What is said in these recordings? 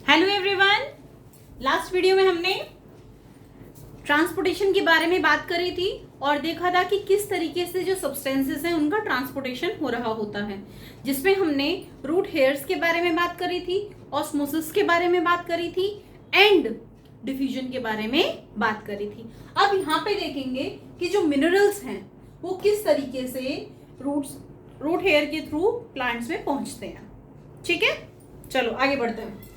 Hello everyone. Last video में हमने transportation के बारे में बात करी थी और देखा था कि किस तरीके से जो सब्सटेंसेस हैं उनका ट्रांसपोर्टेशन हो रहा होता है, जिसमें हमने रूट हेयर्स के बारे में बात करी थी, ऑस्मोसिस के बारे में बात करी थी एंड डिफ्यूजन के बारे में बात करी थी। अब यहाँ पे देखेंगे कि जो मिनरल्स हैं वो किस तरीके से रूट हेयर के थ्रू प्लांट्स में पहुंचते हैं। ठीक है, चलो आगे बढ़ते हैं।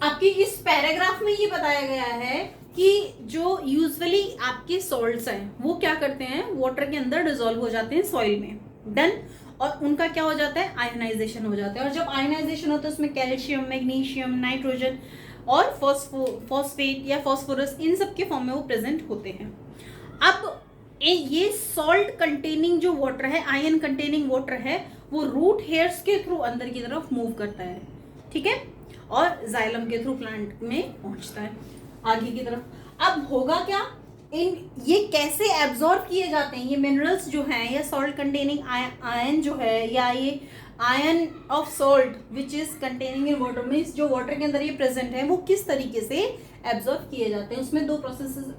आपकी इस पैराग्राफ में ये बताया गया है कि जो यूजुअली आपके सॉल्ट्स हैं वो क्या करते हैं, वाटर के अंदर डिसॉल्व हो जाते हैं सॉइल में, डन, और उनका क्या हो जाता है, आयनाइजेशन हो जाता है। और जब आयनाइजेशन होता है उसमें कैल्शियम, मैग्नीशियम, नाइट्रोजन और फॉस्फेट या फॉस्फोरस इन सब के फॉर्म में वो प्रेजेंट होते हैं। अब ये सॉल्ट कंटेनिंग जो वाटर है, आयन कंटेनिंग वाटर है, वो रूट हेयर्स के थ्रू अंदर की तरफ मूव करता है, ठीक है, और जाइलम के थ्रू प्लांट में पहुंचता है आगे की तरफ। अब होगा क्या, ये कैसे एब्जॉर्ब किए जाते हैं, ये मिनरल्स जो हैं या सॉल्ट कंटेनिंग आयन जो है या ये ion of salt which is containing in water, means जो वाटर के अंदर ये प्रेजेंट है वो किस तरीके से एब्जॉर्ब किए जाते हैं। उसमें दो प्रोसेसेस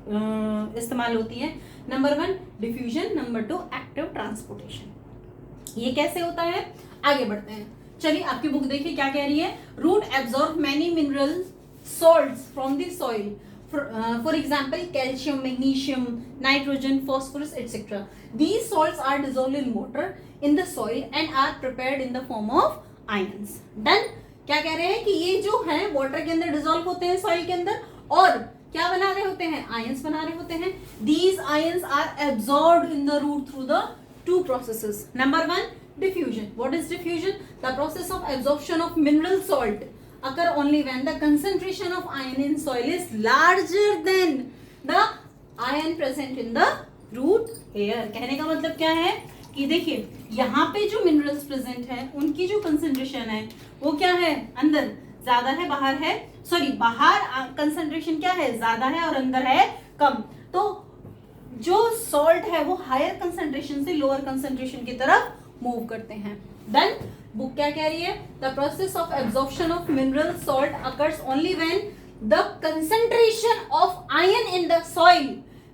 इस्तेमाल होती हैं, number 1 diffusion, number 2 active transportation. ये कैसे होता है, आगे बढ़ते हैं। चलिए आपकी बुक देखिए क्या कह रही है। Root absorb many mineral salts from the soil, for example calcium, magnesium, nitrogen, phosphorus etcetera. These salts are dissolved in water in the soil and are prepared in the form of ions. Done. क्या कह रहे हैं कि ये जो है water के अंदर डिसॉल्व होते हैं सॉइल के अंदर और क्या बना रहे होते हैं, आयंस बना रहे होते हैं। These ions are absorbed in the root through the two processes. Number 1 diffusion. What is diffusion? The process of absorption of mineral salt occur only when the concentration of iron in soil is larger than the iron present in the root hair. कहने का मतलब क्या है कि देखिए यहाँ पे जो मिनरल्स प्रेजेंट है उनकी जो कंसेंट्रेशन है वो क्या है, अंदर ज्यादा है, बाहर है, सॉरी बाहर कंसेंट्रेशन क्या है, ज्यादा है और अंदर है कम। तो जो सॉल्ट है वो हायर कंसेंट्रेशन से लोअर कंसेंट्रेशन की तरफ मूव करते हैं। देन बुक क्या कह रही है, the process of absorption of mineral salt occurs only when the concentration of ion in the soil,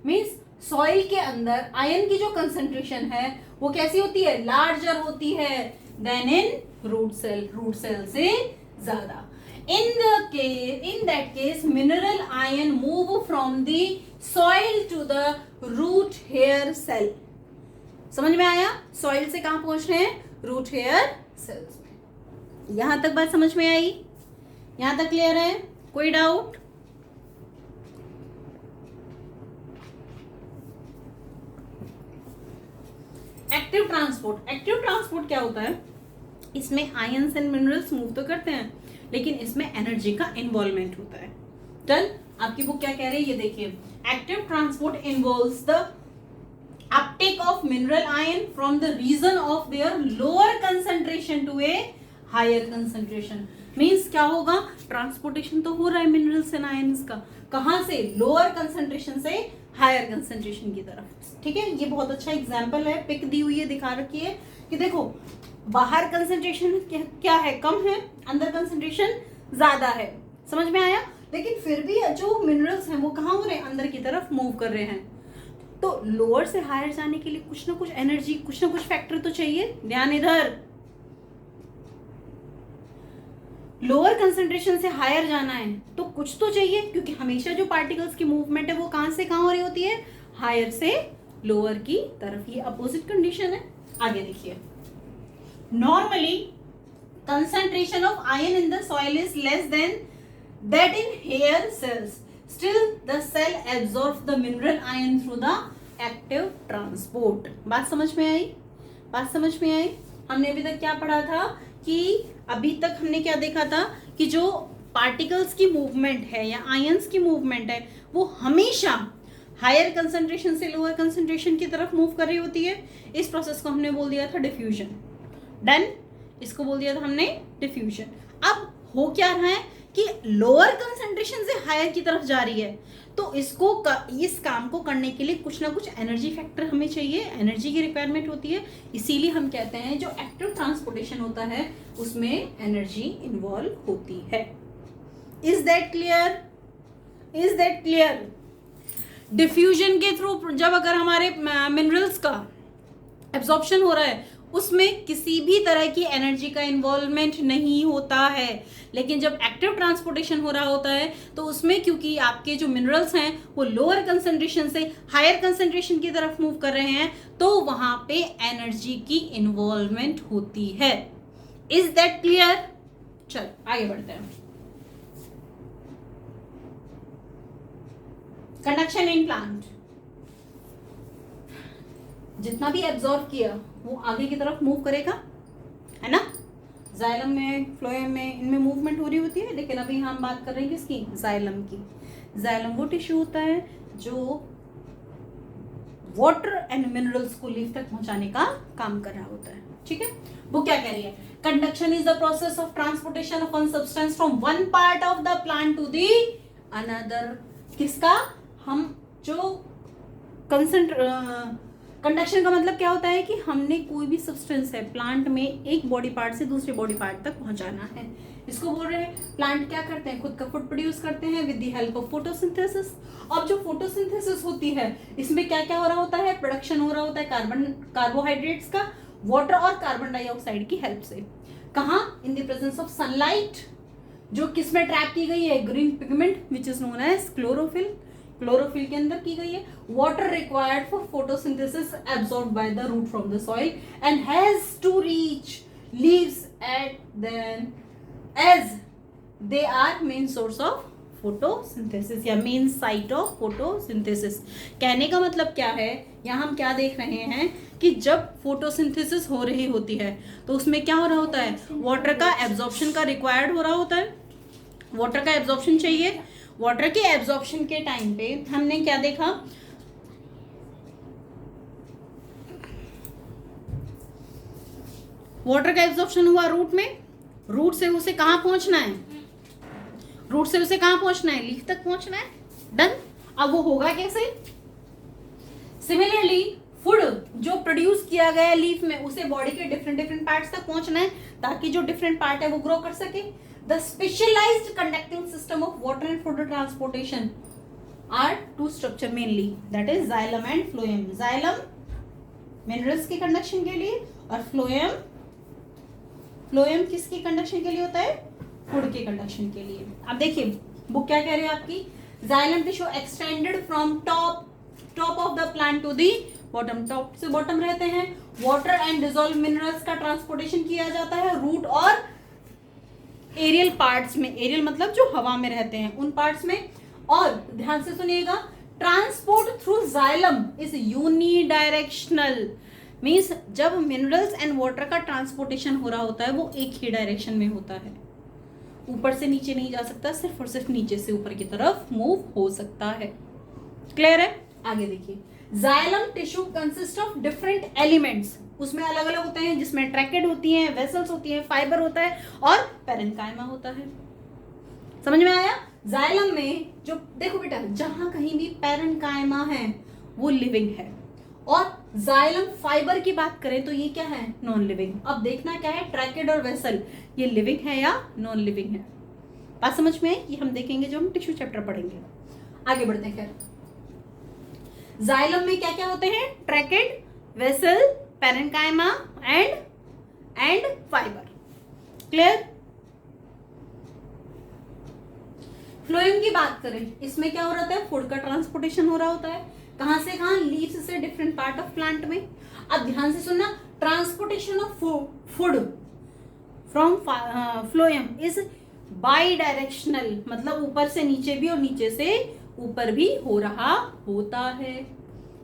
means soil के अंदर आयन की जो कंसेंट्रेशन है वो कैसी होती है, लार्जर होती है then in root cell, root cell से ज्यादा। In that case, mineral ion move from the soil to the root hair cell. समझ में आया, सॉइल से कहां पहुंच रहे हैं, रूट हेयर सेल्स में। यहां तक बात समझ में आई, यहां तक क्लियर है, कोई doubt? Active transport. Active transport क्या होता है, इसमें आयंस एंड मिनरल्स मूव तो करते हैं लेकिन इसमें एनर्जी का इन्वॉल्वमेंट होता है। डन। आपकी बुक क्या कह रही है, ये देखिए, active transport involves the uptake of mineral ion from the region of their lower concentration to a higher concentration. Means क्या होगा, ट्रांसपोर्टेशन तो हो रहा है मिनरल्स एंड आयंस का, कहां से, लोअर कंसंट्रेशन से हायर कंसंट्रेशन की तरफ। ठीक है, ये बहुत अच्छा एग्जांपल है, पिक दी हुई है, दिखा रखी है कि देखो बाहर कंसंट्रेशन क्या है, कम है, अंदर कंसंट्रेशन ज्यादा है। समझ में आया, लेकिन फिर भी जो मिनरल्स हैं वो कहाँ हो रहे हैं, अंदर की तरफ मूव कर रहे हैं। तो लोअर से हायर जाने के लिए कुछ ना कुछ एनर्जी, कुछ ना कुछ फैक्टर तो चाहिए। ध्यान इधर, लोअर कंसंट्रेशन से हायर जाना है तो कुछ तो चाहिए, क्योंकि हमेशा जो पार्टिकल्स की मूवमेंट है वो कहां से कहां हो रही होती है, हायर से लोअर की तरफ। ये अपोजिट कंडीशन है। आगे देखिए, normally concentration of iron in the soil is less than that in hair cells, still the cell absorbs the mineral iron through the active transport. बात समझ में आई, बात समझ में आई। हमने अभी तक क्या पढ़ा था कि अभी तक हमने क्या देखा था कि जो पार्टिकल्स की मूवमेंट है या आयंस की मूवमेंट है वो हमेशा हायर कंसंट्रेशन से लोअर कंसंट्रेशन की तरफ मूव कर रही होती है। इस प्रोसेस को हमने बोल दिया था डिफ्यूजन। डन, इसको बोल दिया था हमने डिफ्यूजन। अब हो क्या रहा है कि लोअर कंसंट्रेशन से हायर की तरफ जा रही है, तो इस काम को करने के लिए कुछ ना कुछ एनर्जी फैक्टर हमें चाहिए, एनर्जी की रिक्वायरमेंट होती है। इसीलिए हम कहते हैं जो एक्टिव ट्रांसपोर्टेशन होता है उसमें एनर्जी इन्वॉल्व होती है। Is that clear? Is that clear? Diffusion के थ्रू जब अगर हमारे मिनरल्स का एब्जॉर्प्शन हो रहा है उसमें किसी भी तरह की एनर्जी का इन्वॉल्वमेंट नहीं होता है, लेकिन जब एक्टिव ट्रांसपोर्टेशन हो रहा होता है तो उसमें क्योंकि आपके जो मिनरल्स हैं वो लोअर कंसंट्रेशन से हायर कंसंट्रेशन की तरफ मूव कर रहे हैं, तो वहां पे एनर्जी की इन्वॉल्वमेंट होती है। Is that clear? चल आगे बढ़ते हैं। कंडक्शन इन प्लांट, जितना भी एब्जॉर्ब किया वो आगे की तरफ मूव करेगा, है ना। जाइलम में, फ्लोएम में, इनमें मूवमेंट हो रही होती है, लेकिन अभी हम बात कर रहे हैं किसकी? जाइलम की। जाइलम वो टिश्यू होता है जो वाटर एंड मिनरल्स को लीफ तक पहुंचाने का काम कर रहा होता है। ठीक है, वो क्या कह रही है? Conduction is the process of transportation of one substance from one part of the plant to the another. किसका? हम जो कंडक्शन का मतलब क्या होता है कि हमने कोई भी सब्सटेंस है प्लांट में एक बॉडी पार्ट से दूसरे बॉडी पार्ट तक पहुंचाना है, इसको बोल रहे हैं। प्लांट क्या करते हैं? खुद का फूड प्रोड्यूस करते हैं with the help of photosynthesis. अब जो फोटोसिंथेसिस होती है इसमें क्या क्या हो रहा होता है? प्रोडक्शन हो रहा होता है कार्बोहाइड्रेट्स का, वाटर और कार्बन डाइऑक्साइड की हेल्प से। कहाँ? In the presence of sunlight, जो किसमें ट्रैप की गई है? Green pigment which is known as chlorophyll. Chlorophyll के अंदर की गई है। Water required for photosynthesis absorbed by the root from the soil and has to reach leaves at then as they are main source of photosynthesis या main site of photosynthesis. कहने का मतलब क्या है? यहाँ हम क्या देख रहे हैं कि जब फोटोसिंथेसिस हो रही होती है तो उसमें क्या हो रहा होता है? वाटर का एब्जॉर्प्शन का रिक्वायर्ड हो रहा होता है, वाटर का एब्जॉर्प्शन चाहिए। वाटर के एब्जॉर्प्शन के टाइम पे हमने क्या देखा? वाटर का एब्जॉर्प्शन हुआ रूट में, रूट से उसे कहां पहुंचना है? रूट से उसे कहां पहुंचना है? लीफ तक पहुंचना है। डन। अब वो होगा कैसे? सिमिलरली फूड जो प्रोड्यूस किया गया लीफ में उसे बॉडी के डिफरेंट डिफरेंट पार्ट्स तक पहुंचना है ताकि जो डिफरेंट पार्ट है वो ग्रो कर सके। The specialized conducting system of water and food transportation are two structure mainly, that is xylem and phloem. Xylem minerals के कंडक्शन के लिए और phloem किसकी कंडक्शन के लिए होता है? फूड के कंडक्शन के लिए। अब देखिए बुक क्या कह रही है आपकी? xylem tissue extended from top of the plant to the bottom, top से बॉटम रहते हैं। वाटर एंड डिजोल्व मिनरल्स का ट्रांसपोर्टेशन किया जाता है रूट और एरियल पार्ट्स में। एरियल मतलब जो हवा में रहते हैं उन पार्ट्स में। और ध्यान से सुनिएगा, transport through xylem is unidirectional, means जब मिनरल्स एंड वाटर का ट्रांसपोर्टेशन हो रहा होता है वो एक ही डायरेक्शन में होता है, ऊपर से नीचे नहीं जा सकता, सिर्फ और सिर्फ नीचे से ऊपर की तरफ मूव हो सकता है। क्लियर है? आगे देखिए, xylem tissue consist of different elements, उसमें अलग अलग होते हैं जिसमें ट्रैकेड होती हैं, वेसल्स होती हैं, फाइबर होता है और पैरेन्काइमा होता है। समझ में आया? जाइलम में जो देखो बेटा, जहां कहीं भी पैरेन्काइमा है वो लिविंग है, और जाइलम फाइबर की बात करें तो ये क्या है? Non living. अब देखना क्या है, ट्रैकेड और वेसल ये लिविंग है या नॉन लिविंग है। बात समझ में आई? ये हम देखेंगे जो हम टिश्यू चैप्टर पढ़ेंगे। आगे बढ़ते हैं। जाइलम में क्या क्या होते हैं? Tracheid, vessel, parenchyma and fiber. Clear? Phloem की बात करें, इसमें क्या हो रहा है? फूड का ट्रांसपोर्टेशन हो रहा होता है। कहां से कहां? लीव्स से डिफरेंट पार्ट ऑफ प्लांट में। अब ध्यान से सुनना, transportation of food from phloem is by directional, मतलब ऊपर से नीचे भी और नीचे से ऊपर भी हो रहा होता है।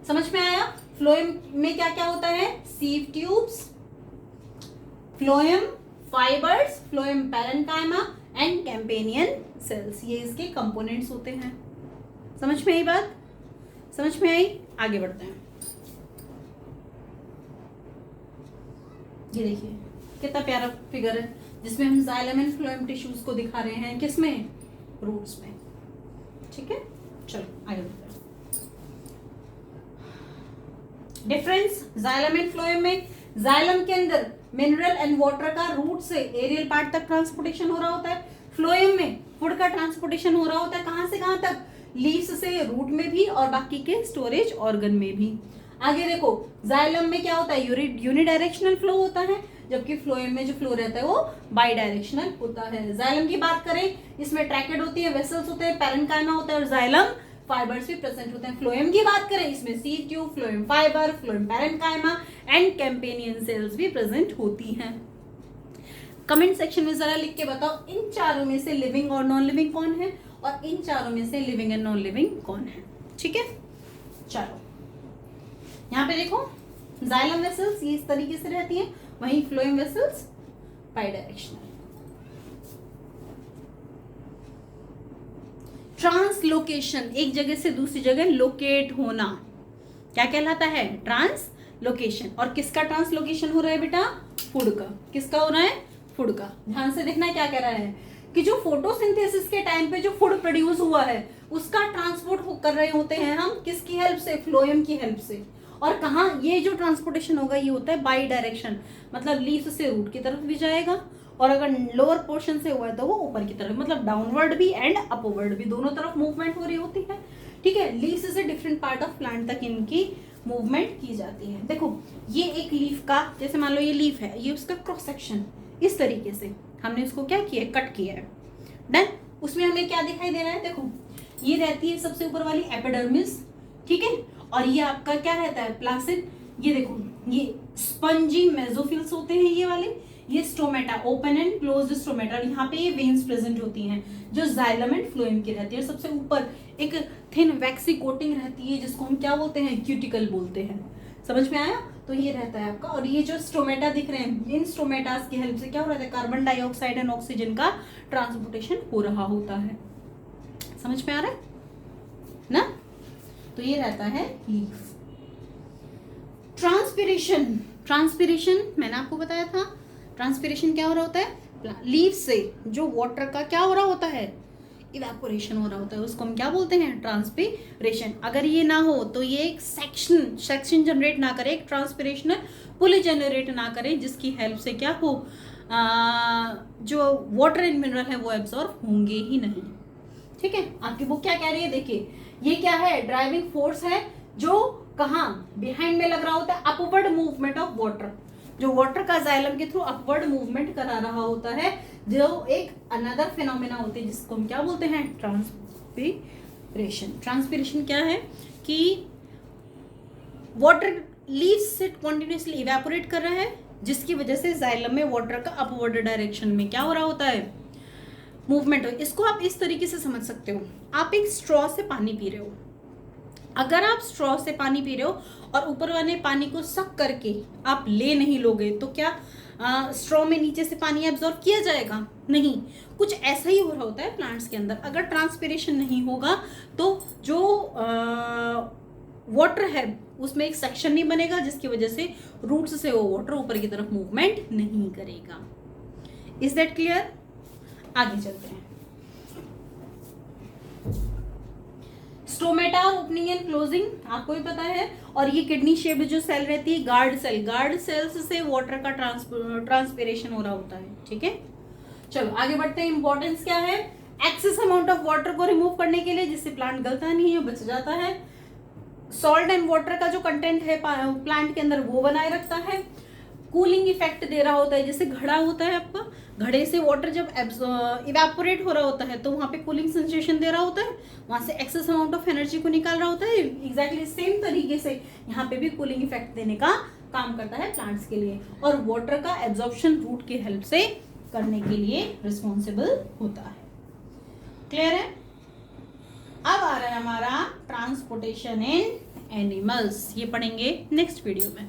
समझ में आया? फ्लोएम में क्या क्या होता है? Sieve tubes, phloem fibers, phloem parenchyma and companion cells, ये इसके कंपोनेंट्स होते हैं। समझ में आई बात? समझ में आई? आगे बढ़ते हैं। ये देखिए, कितना प्यारा फिगर है जिसमें हम जाइलम एंड फ्लोएम टिश्यूज को दिखा रहे हैं, किसमें, रूट्स में। ठीक है, चलो आगे बढ़ते हैं। डिफरेंस जाइलम एंड फ्लोएम में, जाइलम के अंदर मिनरल एंड वाटर का रूट से एरियल पार्ट तक ट्रांसपोर्टेशन हो रहा होता है, फ्लोएम में फूड का ट्रांसपोर्टेशन हो रहा होता है, कहां से कहां तक, लीव्स से रूट में भी और बाकी के स्टोरेज ऑर्गन में भी। आगे देखो, जाइलम में क्या होता है, यूनिडायरेक्शनल फ्लो होता है, जबकि फ्लोएम में जो फ्लो रहता है वो बाई डायरेक्शनल होता है। जाइलम की बात करें, इसमें ट्रैकेड होती है, वेसल्स होते हैं, पैरेन्काइमा होता है और जाइलम फाइबर्स भी प्रेजेंट होते हैं। फ्लोएम की बात करें, इसमें sieve tube, phloem fibre, phloem parenchyma and companion cells भी प्रेजेंट होती हैं। कमेंट सेक्शन में जरा लिख के बताओ इन चारों में से लिविंग और नॉन लिविंग कौन है, और इन चारों में से लिविंग एंड नॉन लिविंग कौन है। ठीक है, चलो यहाँ पे देखो, जाइलम वेसल्स ये इस तरीके से रहती है, वहीं phloem vessels by directional. Translocation, एक जगह से दूसरी जगह लोकेट होना, क्या कहलाता है, ट्रांसलोकेशन। और किसका ट्रांसलोकेशन हो रहा है बेटा, फूड का। किसका हो रहा है, फूड का। ध्यान से देखना क्या कह रहा है कि जो फोटोसिंथेसिस के टाइम पे जो फूड प्रोड्यूस हुआ है उसका ट्रांसपोर्ट कर रहे होते हैं हम किसकी हेल्प से, फ्लोएम की हेल्प से। और कहाँ ये जो ट्रांसपोर्टेशन होगा ये होता है बाई डायरेक्शन, मतलब लीफ से रूट की तरफ भी जाएगा, और अगर लोअर पोर्शन से हुआ है तो वो ऊपर की तरफ, मतलब डाउनवर्ड भी एंड अपवर्ड भी, दोनों तरफ मूवमेंट हो रही होती है। ठीक है, लीफ से डिफरेंट पार्ट ऑफ प्लांट तक इनकी मूवमेंट की जाती है। देखो ये एक लीफ का, जैसे मान लो ये लीफ है, ये उसका क्रॉस सेक्शन इस तरीके से हमने उसको क्या किया है, कट किया है। डन, उसमें हमें क्या दिखाई दे रहा है, देखो ये रहती है सबसे ऊपर वाली एपिडर्मिस, ठीक है, और ये आपका क्या रहता है, प्लासिड। ये देखो ये स्पंजी मेसोफिल्स होते हैं ये वाले, ये stomata, open and closed stomata, और यहाँ पे ये वेन्स प्रेजेंट होती हैं जो जाइलम एंड फ्लोएम की रहती है। सबसे ऊपर एक थिन वैक्सी कोटिंग रहती है जिसको हम क्या बोलते हैं, क्यूटिकल बोलते हैं। समझ में आया, तो ये रहता है आपका। और ये जो स्टोमेटा दिख रहे हैं, इन स्टोमेटास की हेल्प से क्या हो रहा है, कार्बन डाइऑक्साइड एंड ऑक्सीजन का ट्रांसपोर्टेशन हो रहा होता है। समझ में आ रहा है ना, तो ये रहता है लीफ। ट्रांसपिरेशन, ट्रांसपिरेशन मैंने आपको बताया था, ट्रांसपिरेशन क्या हो रहा होता है, लीफ से जो वाटर का क्या हो रहा होता है, इवेपोरेशन हो रहा होता है, उसको हम क्या बोलते हैं, ट्रांसपिरेशन। अगर ये ना हो तो ये एक सेक्शन जनरेट ना करे, एक ट्रांसपिरेशनल पुल जनरेट ना करे, जिसकी हेल्प से क्या हो, जो वाटर एंड मिनरल है वो एब्जॉर्ब होंगे ही नहीं। ठीक है, आपकी बुक क्या कह रही है, देखिए ये क्या है, ड्राइविंग फोर्स है जो कहाँ बिहाइंड में लग रहा होता है, अपवर्ड मूवमेंट ऑफ वाटर, जो वाटर का जाइलम के थ्रू अपवर्ड मूवमेंट करा रहा होता है, जो एक अनदर फिनोमेना होते हैं जिसको हम क्या बोलते हैं, ट्रांसपिरेशन। ट्रांसपिरेशन क्या है कि वाटर लीव्स से कॉन्टिन्यूसली इवेपोरेट कर रहा है, जिसकी वजह से जाइलम में वाटर का अपवर्ड डायरेक्शन में क्या हो रहा होता है, मूवमेंट। इसको आप इस तरीके से समझ सकते हो, आप एक स्ट्रॉ से पानी पी रहे हो, अगर आप स्ट्रॉ से पानी पी रहे हो और ऊपर वाले पानी को सक करके आप ले नहीं लोगे तो क्या स्ट्रॉ में नीचे से पानी एब्जॉर्ब किया जाएगा, नहीं। कुछ ऐसा ही हो रहा होता है प्लांट्स के अंदर, अगर ट्रांसपिरेशन नहीं होगा तो जो वाटर है उसमें एक सेक्शन नहीं बनेगा, जिसकी वजह से रूट्स से वो वाटर ऊपर की तरफ मूवमेंट नहीं करेगा। इज दैट क्लियर, आगे चलते हैं। स्टोमेटा और ओपनिंग एंड क्लोजिंग आपको भी पता है, और ये किडनी शेप्ड जो सेल रहती है, गार्ड सेल, गार्ड सेल्स से वाटर का ट्रांसपिरेशन हो रहा होता है। ठीक है, चलो आगे बढ़ते हैं। इंपॉर्टेंस क्या है, एक्सेस अमाउंट ऑफ वाटर को रिमूव करने के लिए, जिससे प्लांट गलता नहीं है, बच जाता है। सॉल्ट एंड वाटर का जो कंटेंट है प्लांट के अंदर वो बनाए रखता है। कूलिंग इफेक्ट दे रहा होता है, जैसे घड़ा होता है आपका, घड़े से वाटर जब इवेपोरेट हो रहा होता है तो वहाँ पे कूलिंग सेंसेशन दे रहा होता है, वहाँ से एक्सेस अमाउंट ऑफ एनर्जी को निकाल रहा होता है। एग्जैक्टली सेम तरीके से यहाँ पे भी कूलिंग इफेक्ट देने का काम करता है प्लांट्स के लिए, और वाटर का एब्जॉर्प्शन रूट की हेल्प से करने के लिए रिस्पॉन्सिबल होता है। क्लियर है, अब आ रहा है हमारा ट्रांसपोर्टेशन इन एनिमल्स, ये पढ़ेंगे नेक्स्ट वीडियो में।